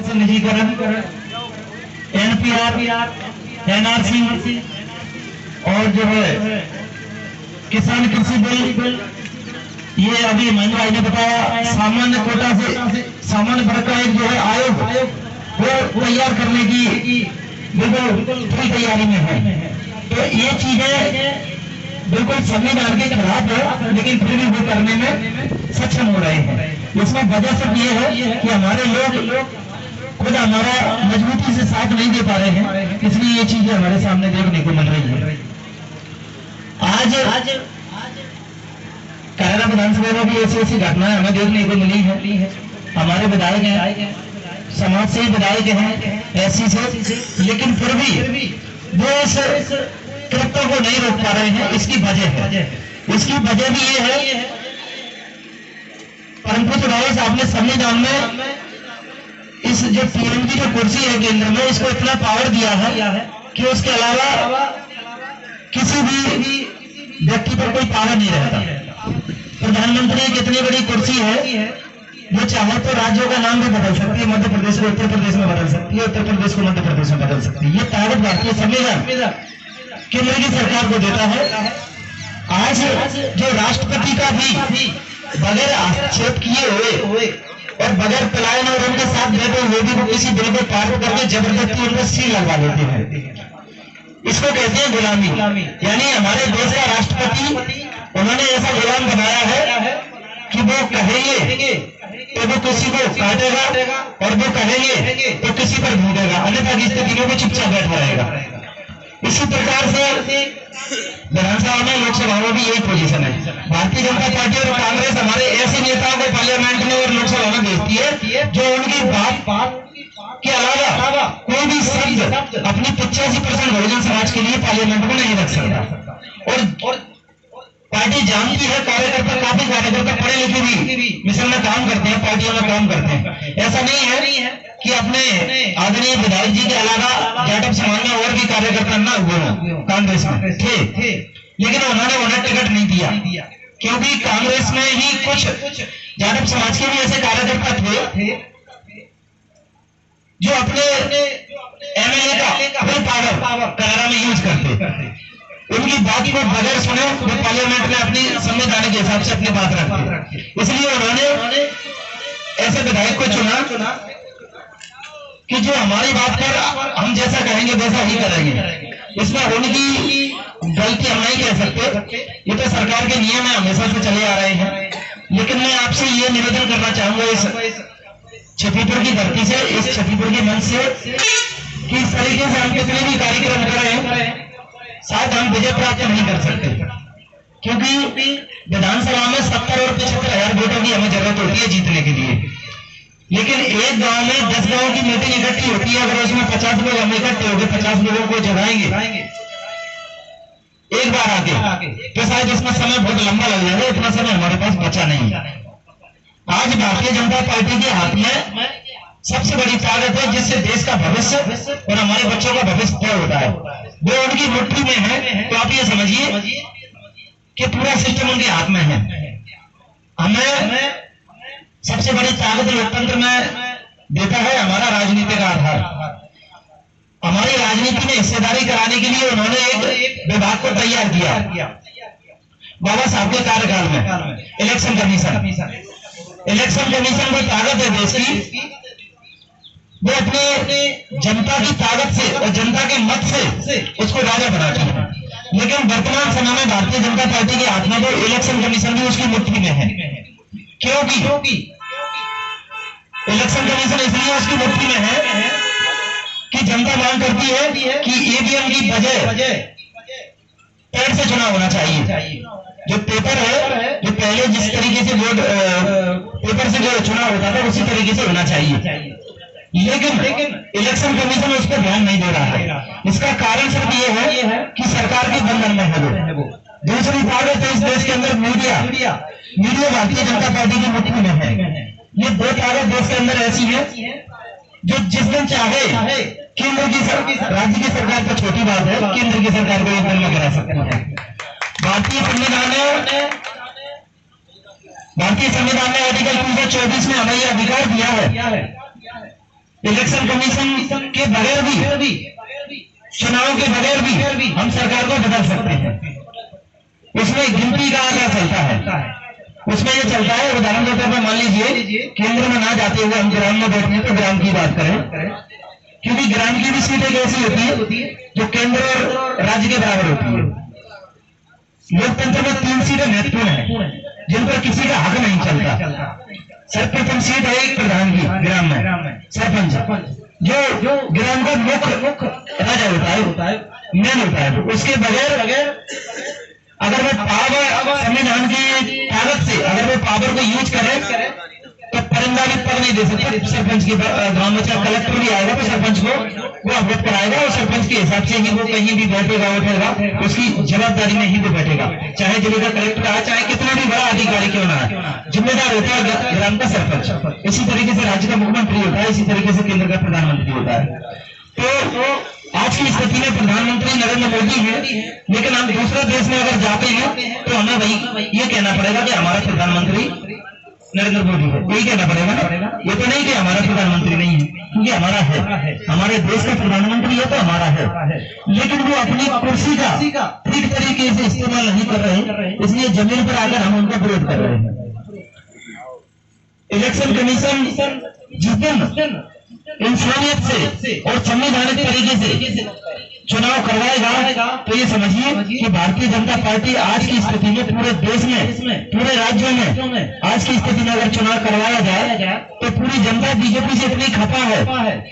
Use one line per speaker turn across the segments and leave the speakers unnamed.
से निजीकरण, NPR, NRC और जो है किसान कृषि बिल, ये अभी महेंद्र भाई ने बताया। सामान्य कोटा से सामान्य वर्ग का एक जो है आयोग वो तैयार करने की बिल्कुल पूरी तैयारी में है। तो ये चीजें बिल्कुल संविधान के खिलाफ है, लेकिन फिर भी वो करने में सक्षम हो रहे हैं। इसमें वजह सिर्फ ये है कि हमारे लोग खुद हमारा मजबूती से साथ नहीं दे पा रहे हैं, इसलिए ये चीजें हमारे सामने देखने को मिल रही है। आज कायरा विधानसभा में भी ऐसी घटनाएं हमें देखने को मिली है। हमारे विधायक हैं, समाज से विधायक हैं ऐसी से, लेकिन फिर भी वो इस कृत्यों को नहीं रोक पा रहे हैं। इसकी वजह भी ये है परंतु चुनाव साहब ने संविधान में इस जो पीएम की जो कुर्सी है केंद्र में, इसको इतना पावर दिया है कि उसके अलावा किसी भी व्यक्ति पर कोई पावर नहीं रहता। प्रधानमंत्री एक इतनी बड़ी कुर्सी है, वो चाहे तो राज्यों का नाम भी बदल सकती है। मध्य प्रदेश को उत्तर प्रदेश में बदल सकती है, उत्तर प्रदेश को मध्य प्रदेश में बदल सकती है। ये ताकत भारतीय संविधान केंद्र की सरकार को देता है। आज जो राष्ट्रपति का भी बगैर आक्षेप किए हुए और बगैर पलायन और उनके साथ बैठे हुए भी वो किसी बिल को पार करके जबरदस्ती उनको सील लगवा लेते हैं। इसको कहते हैं गुलामी। यानी हमारे देश का राष्ट्रपति उन्होंने ऐसा गुलाम बनाया है कि वो कहेंगे तो वो किसी को काटेगा और वो कहेंगे तो किसी पर भूलेगा, अन्यथा की स्थिति में वो चुपचाप बैठा रहेगा। इसी प्रकार से विधानसभा में, लोकसभा में भी यही पोजीशन है। भारतीय जनता पार्टी और कांग्रेस हमारे ऐसे नेताओं को पार्लियामेंट में और लोकसभा में भेजती है जो उनकी बात के अलावा कोई भी शब्द अपनी 85% बहुजन समाज के लिए पार्लियामेंट में नहीं रख सकता। और पार्टी जानती है, काफी कार्यकर्ता पढ़े लिखे भी मिशन में काम करते हैं, पार्टियों में काम करते हैं। ऐसा नहीं है कि अपने आदरणीय विधायक जी के अलावा जाटव समाज में और भी कार्यकर्ता न हुए हों, कांग्रेस में थे, लेकिन उन्होंने उन्हें टिकट नहीं दिया, क्योंकि कांग्रेस में ही कुछ जाटव समाज के भी ऐसे कार्यकर्ता थे जो अपने एमएलए का फुल पावर करारा में यूज करते। उनकी बात को बगैर सुने वो पार्लियामेंट में अपनी संवैधानिक के हिसाब से अपनी बात रखते। इसलिए उन्होंने ऐसे विधायक को चुना कि जो हमारी बात पर हम जैसा कहेंगे वैसा ही करेंगे। इसमें उनकी गलती हम नहीं कह सकते, ये तो सरकार के नियम है, हमेशा से चले आ रहे हैं। लेकिन मैं आपसे ये निवेदन करना चाहूंगा इस छत्तीसपुर की धरती से, इस छत्तीसपुर के मंच से, कि इस तरीके से हम कितने भी कार्यक्रम करें शायद हम विजय प्राप्त नहीं कर सकते, क्योंकि विधानसभा में 70 और 75,000 वोटों की हमें जरूरत होती है जीतने के लिए। लेकिन एक गांव में 10 गांव की मीटिंग इकट्ठी होती है, अगर उसमें 50 लोग हम इकट्ठे होकर 50 लोगों को जगाएंगे एक बार आके, तो शायद इसमें समय बहुत लंबा लग जाएगा। इतना समय हमारे पास बचा नहीं। आज भारतीय जनता पार्टी के हाथ में सबसे बड़ी ताकत है, जिससे देश का भविष्य और हमारे बच्चों का भविष्य तय होता है, वो उनकी मुट्ठी में है। तो आप ये समझिए कि पूरा सिस्टम उनके हाथ में है। हमें सबसे बड़ी ताकत लोकतंत्र में देता है हमारा राजनीति का आधार। हमारी राजनीति में हिस्सेदारी कराने के लिए उन्होंने एक विभाग को तैयार किया बाबा साहब के कार्यकाल में, इलेक्शन कमीशन। इलेक्शन कमीशन को ताकत है देश की, वो अपने जनता की ताकत से और जनता के मत से उसको राजा बनाती है। लेकिन वर्तमान समय में भारतीय जनता पार्टी के हाथ में वो इलेक्शन कमीशन भी उसकी मुट्ठी में है। क्योंकि इलेक्शन कमीशन इसलिए उसकी मुट्ठी में है कि जनता मांग करती है कि ईवीएम की बजाय पैड से चुनाव होना चाहिए। जो पेपर है, जो पहले जिस तरीके से वोट पेपर से जो चुनाव होता था उसी तरीके से होना चाहिए। लेकिन इलेक्शन कमीशन उस पर ध्यान नहीं दे रहा है। इसका कारण सिर्फ ये है कि सरकार के बंधन में है वो। दूसरी ताकत है इस देश के अंदर मीडिया भारतीय जनता पार्टी की मुट्ठी में है। ये दो ताकत देश के अंदर ऐसी है जो जिस दिन चाहे केंद्र की राज्य की सरकार पर छोटी बात है, केंद्र की सरकार को एक दिन में गिरा सकती है। भारतीय संविधान ने आर्टिकल 324 में हमें यह अधिकार दिया है इलेक्शन कमीशन के बगैर भी, चुनाव के बगैर भी हम सरकार को बदल सकते हैं। उसमें गिनती का आंकड़ा चलता है, उसमें ये चलता है, उदाहरण के तौर पर मान लीजिए केंद्र में ना जाते हुए हम ग्राम में बैठे हैं तो ग्राम की बात करें, क्योंकि ग्राम की भी सीटें कैसी होती है जो केंद्र और राज्य के बराबर होती है। लोकतंत्र में 3 सीटें महत्वपूर्ण है जिन पर किसी का हक नहीं चलता। सर्वप्रथम सीट है एक प्रधान की ग्राम में, सरपंच, जो ग्राम का मुख्य राजा होता है, मेन होता है। उसके बगैर अगर वो पावर, संविधान की ताकत से अगर वो पावर को यूज करे तो परिंदा भी पद नहीं दे सकते सरपंच के गांव में। चाहे कलेक्टर भी आएगा तो सरपंच को वो अवगत कराएगा और सरपंच के हिसाब से ही वो कहीं भी बैठेगा उठेगा, उसकी जवाबदारी में ही वो बैठेगा। चाहे जिले का कलेक्टर आए, चाहे कितना भी बड़ा अधिकारी क्यों ना है, जिम्मेदार होता है ग्राम का सरपंच। इसी तरीके से राज्य का मुख्यमंत्री होता है, इसी तरीके से केंद्र का प्रधानमंत्री होता है। तो आज की स्थिति में प्रधानमंत्री नरेंद्र मोदी है, लेकिन हम दूसरे देश में अगर जाते हैं तो हमें भाई ये कहना पड़ेगा कि हमारा प्रधानमंत्री नरेंद्र मोदी है, यही कहना पड़ेगा ना। ये तो नहीं कि हमारा प्रधानमंत्री नहीं है, क्योंकि हमारा है, हमारे देश का प्रधानमंत्री है तो हमारा है, लेकिन वो अपनी कुर्सी का ठीक तरीके से इस्तेमाल नहीं कर रहे, इसलिए जमीन पर आकर हम उनका विरोध कर रहे हैं। इलेक्शन कमीशन जिस दिन इंसानियत से और संवैधानिक तरीके से चुनाव करवाएगा तो ये समझिए कि भारतीय जनता पार्टी आज की स्थिति में पूरे देश में, पूरे राज्यों में आज की स्थिति में अगर चुनाव करवाया जाए तो पूरी जनता बीजेपी से इतनी खफा है।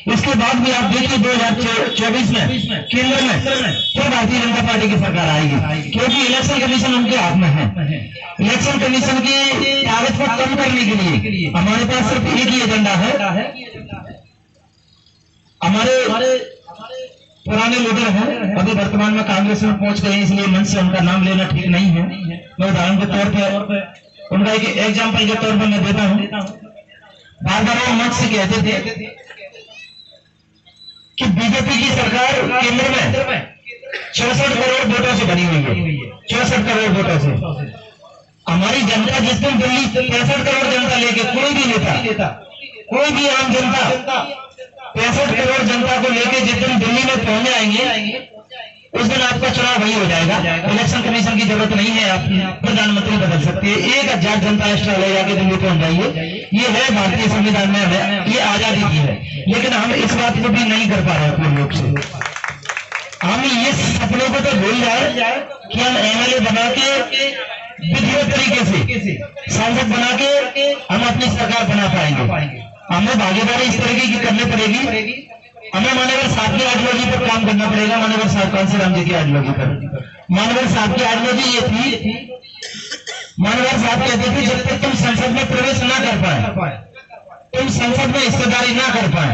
इसके बाद भी आप देखिए 2024 में केंद्र में फिर भारतीय जनता पार्टी की सरकार आएगी, क्योंकि इलेक्शन कमीशन उनके हाथ में है। इलेक्शन कमीशन की ताकत को कम करने के लिए हमारे पास सिर्फ एक ही एजेंडा है। हमारे पुराने लीडर हैं, अभी वर्तमान में कांग्रेस में पहुंच गए, इसलिए मंच से उनका नाम लेना ठीक नहीं है। मैं उदाहरण के तौर पर उनका एक एग्जाम्पल के तौर पर मैं देता हूं। बार बार वो मंच से कहते थे कि बीजेपी की सरकार केंद्र में 64 करोड़ वोटों से बनी हुई है, 64 करोड़ वोटों से। हमारी जनता जिस दिन दिल्ली 63 करोड़ जनता लेके, कोई भी नेता, कोई भी आम जनता 65 करोड़ जनता को लेके जिस दिन दिल्ली में पहुंच जाएंगे उस दिन आपका चुनाव वही हो जाएगा। इलेक्शन कमीशन की जरूरत नहीं है, आप प्रधानमंत्री बदल सकते हैं। 1000 जनता एक्स्ट्रा ले जाके दिल्ली पहुंच जाइए, ये है भारतीय संविधान में है, ये आजादी की है। लेकिन हम इस बात को भी नहीं कर पा रहे अपने लोग से। हम ये सपनों को तो भूल जाए कि हम एमएलए बना के विधिवत तरीके से सांसद बना के हम अपनी सरकार बना पाएंगे। हमें भागीदारी इस तरीके की करनी पड़ेगी, हमें मान्यवर साहब की आइडियोलॉजी पर काम करना पड़ेगा। मान्यवर साहब कांसीराम जी की आइडियोलॉजी पर, मान्यवर साहब की आइडियोलॉजी ये थी, मान्यवर साहब कहते थे जब तक तुम संसद में प्रवेश ना कर पाए, तुम संसद में हिस्सेदारी ना कर पाए,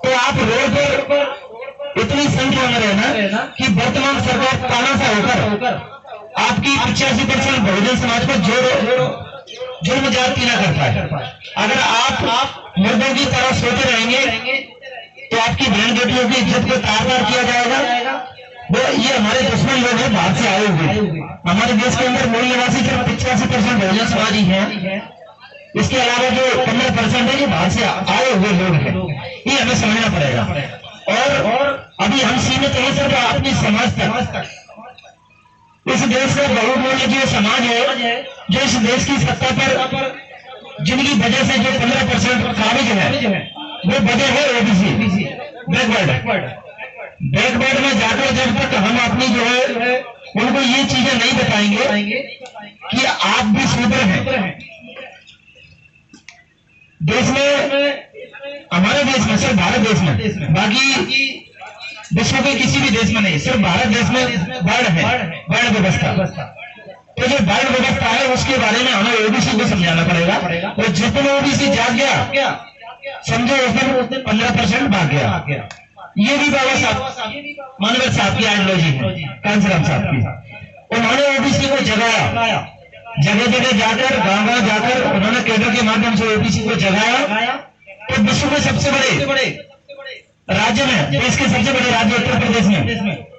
तो आप रोड पर इतनी संख्या में रहना कि वर्तमान सरकार तानाशाह होकर आपकी 85% बहुजन समाज को जुर्म ज्यादती ना कर पाए। अगर आप मुर्दों की तरह सोते रहेंगे तो आपकी बहन बेटियों की इज्जत को तार-तार किया जाएगा। वो ये हमारे दुश्मन लोग हैं, बाहर से आए हुए। हमारे देश के अंदर मूल निवासी सिर्फ 85% बहुजन समाजी है, इसके अलावा जो 15% है ये बाहर से आए हुए लोग हैं। ये हमें समझना पड़ेगा। और अभी हम सीमित हैं सिर्फ अपनी समाज तक। इस देश का बहुमूल्य जो समाज है, जो इस देश की सत्ता पर जिनकी वजह से जो 15% काबिज है, वो वजह है ओबीसी, बैकवर्ड में जाकर जब तक हम अपनी जो है उनको ये चीजें नहीं बताएंगे कि आप भी शूद्र हैं। देश में, हमारे देश में, सिर्फ भारत देश में, बाकी विश्व के किसी भी देश में नहीं, सिर्फ भारत देश में वर्ण है, वर्ण व्यवस्था। तो जो वर्ण व्यवस्था है उसके बारे में हमें ओबीसी को समझाना पड़ेगा। और जिस दिन ओबीसी जाग गया, समझो उस दिन 15% भाग गया। ये भी बाबा साहब मानवर साहब की आइडियोलॉजी है, कांसीराम साहब की। उन्होंने ओबीसी को जगाया, जगह जगह जाकर, गांव जाकर उन्होंने केंद्र के माध्यम से ओबीसी को जगाया। तो विश्व में सबसे बड़े राज्य में, देश के सबसे बड़े राज्य उत्तर प्रदेश में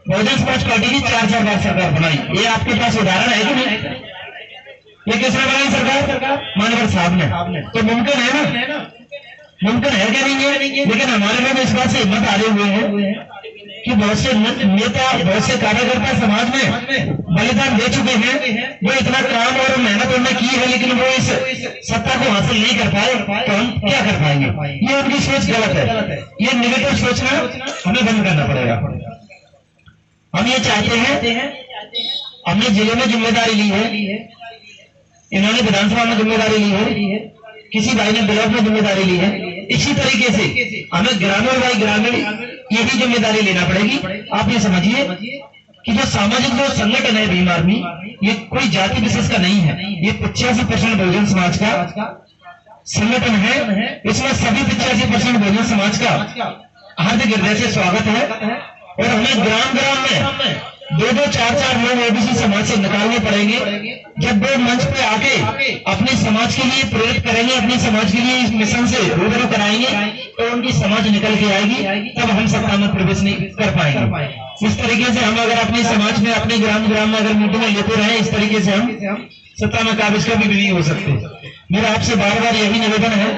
बहुजन समाज पार्टी की 4 बार सरकार बनाई। ये आपके पास उदाहरण है कि नहीं? ये किसने बनाई सरकार? मानवर साहब ने। तो मुमकिन है ना मुमकिन है क्या नहीं है, लेकिन हमारे लोग इस बात से हिम्मत हारे हुए हैं कि बहुत से नेता, बहुत से कार्यकर्ता समाज में बलिदान दे चुके हैं, वो इतना काम और मेहनत उन्होंने की है, लेकिन वो इस सत्ता को हासिल नहीं कर पाए, तो हम क्या कर पाएंगे। ये उनकी सोच गलत है, ये निगेटिव सोचना हमें बंद करना पड़ेगा। हम ये चाहते हैं, हमने जिले में जिम्मेदारी ली है, इन्होंने विधानसभा में जिम्मेदारी ली है, किसी भाई ने ब्लॉक में जिम्मेदारी ली है, इसी तरीके से हमें ग्रामीण भाई ग्रामीण यही जिम्मेदारी लेना पड़ेगी। आप ये समझिए कि जो सामाजिक जो संगठन है भीम आर्मी, ये कोई जाति विशेष का नहीं है, ये 85% बहुजन समाज का संगठन है। इसमें सभी 85% बहुजन समाज का हार्दिक हृदय से स्वागत है। और हमें ग्राम ग्राम में 2-2, 4-4 लोग ओबीसी समाज से निकालने पड़ेंगे। जब वो मंच पे आके अपने समाज के लिए प्रेरित करेंगे, अपने समाज के लिए इस मिशन से रूबरू कराएंगे, तो उनकी समाज निकल के आएगी, तब हम सत्ता में प्रवेश नहीं कर पाएंगे। इस तरीके से हम अगर अपने समाज में, अपने ग्राम ग्राम में अगर मीटिंग लेते रहे, इस तरीके से हम सत्ता में काबिज कभी भी नहीं हो सकते। मेरा आपसे बार बार यही निवेदन है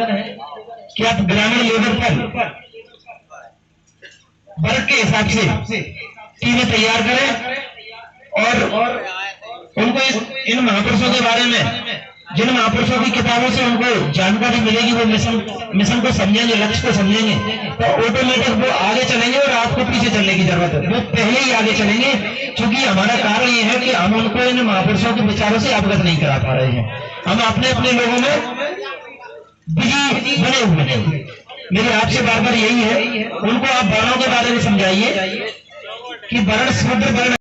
कि आप ग्रामीण लेवल पर वर्ग के हिसाब से टीमें तैयार करें और उनको इन महापुरुषों के बारे में, जिन महापुरुषों की किताबों से उनको जानकारी मिलेगी, वो मिशन को समझेंगे, लक्ष्य को समझेंगे, तो ऑटोमेटिक वो आगे चलेंगे और आपको पीछे चलने की जरूरत है, वो पहले ही आगे चलेंगे। क्योंकि हमारा कारण ये है कि हम उनको इन महापुरुषों के विचारों से अवगत नहीं करा पा रहे हैं। हम अपने अपने लोगों में बिजी बने हुए हैं। मेरी आपसे बार बार यही है, उनको आप वर्णों के बारे में समझाइए कि वर्ण शूद्र वर्ण